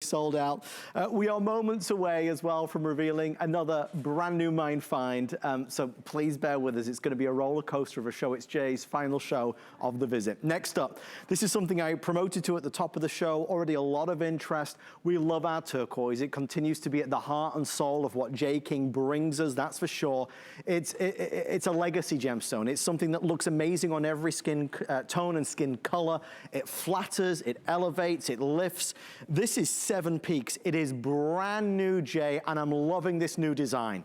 Sold out. We are moments away as well from revealing another brand new mine find. So please bear with us. It's going to be a roller coaster of a show. It's Jay's final show of the visit. Next up, this is something I promoted to at the top of the show. Already a lot of interest. We love our turquoise. It continues to be at the heart and soul of what Jay King brings us. That's for sure. It's a legacy gemstone. It's something that looks amazing on every skin tone and skin color. It flatters, it elevates, it lifts. This is Seven Peaks. It is brand new, Jay, and I'm loving this new design.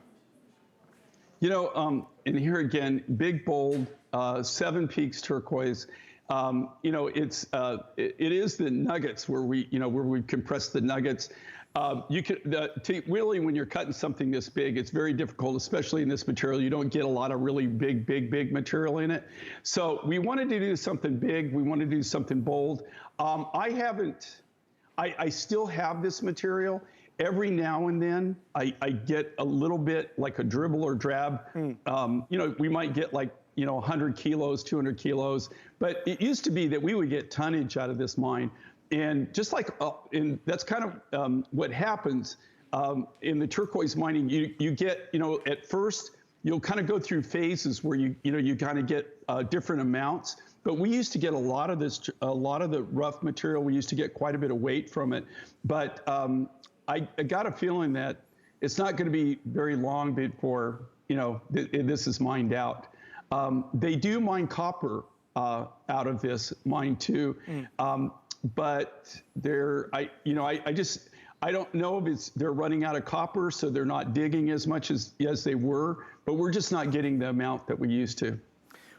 You know, and here again, big, bold, Seven Peaks Turquoise. You know, it is the nuggets where we compress the nuggets. You can really, when you're cutting something this big, it's very difficult, especially in this material. You don't get a lot of really big material in it. So we wanted to do something big. We wanted to do something bold. I still have this material. Every now and then, I get a little bit like a dribble or drab. You know, we might get like, 100 kilos, 200 kilos. But it used to be that we would get tonnage out of this mine. And just like, and that's kind of what happens in the turquoise mining. You get, at first, you'll kind of go through phases where you kind of get different amounts. But we used to get a lot of the rough material. We used to get quite a bit of weight from it. But I got a feeling that it's not going to be very long before, this is mined out. They do mine copper out of this mine too. But I don't know if they're running out of copper, so they're not digging as much as they were. But we're just not getting the amount that we used to.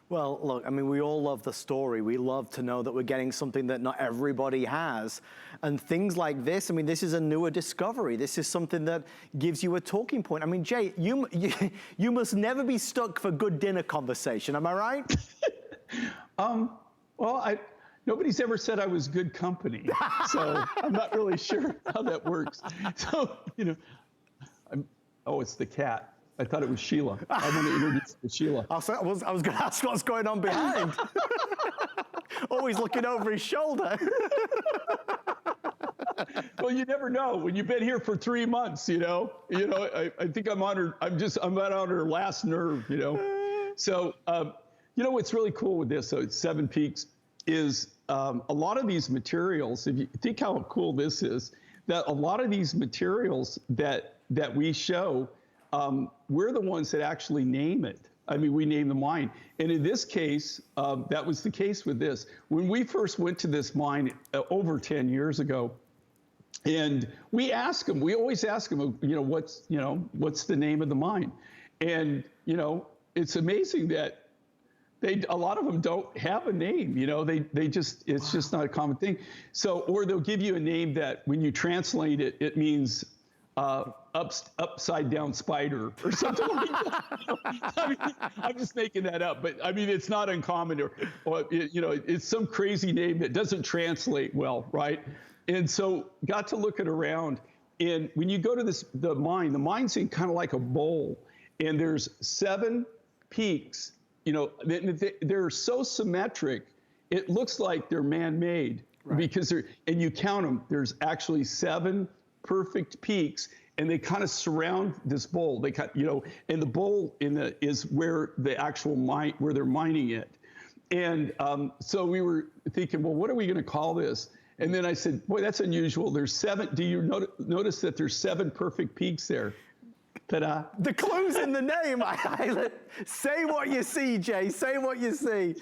Well, look, I mean, we all love the story. We love to know that we're getting something that not everybody has. And things like this, I mean, this is a newer discovery. This is something that gives you a talking point. I mean, Jay, you must never be stuck for good dinner conversation. Am I right? Well, nobody's ever said I was good company. So I'm not really sure how that works. So, oh, it's the cat. I thought it was Sheila. I want to introduce you to Sheila. I was going to ask what's going on behind. Always looking over his shoulder. Well, you never know. When you've been here for 3 months, I think I'm on her. I'm on her last nerve, So, what's really cool with this? So, it's Seven Peaks is a lot of these materials. If you think how cool this is, that a lot of these materials that we show. We're the ones that actually name it. I mean, we name the mine. And in this case, that was the case with this. When we first went to this mine over 10 years ago, and we always ask them, what's the name of the mine? And, it's amazing that a lot of them don't have a name, it's just not a common thing. So, or they'll give you a name that when you translate it, it means, upside down spider or something like that. I mean, I'm just making that up, but I mean, it's not uncommon or it's some crazy name that doesn't translate well, right? And so got to look it around. And when you go to the mine's in kind of like a bowl, and there's 7 peaks, they're so symmetric. It looks like they're man-made, right? Because and you count them, there's actually 7 perfect peaks, and they kind of surround this bowl. They and the bowl is where the actual mine, where they're mining it. And so we were thinking, well, what are we going to call this? And then I said, boy, that's unusual. There's 7. Do you notice that there's 7 perfect peaks there? Ta-da. The clue's in the name. Say what you see, Jay. Say what you see.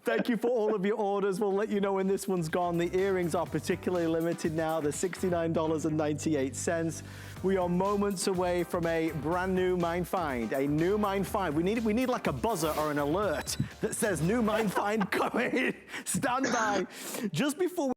Thank you for all of your orders. We'll let you know when this one's gone. The earrings are particularly limited now. They're $69.98. We are moments away from a brand new mine find. A new mine find. We need like a buzzer or an alert that says new mine find coming. Stand by. Just before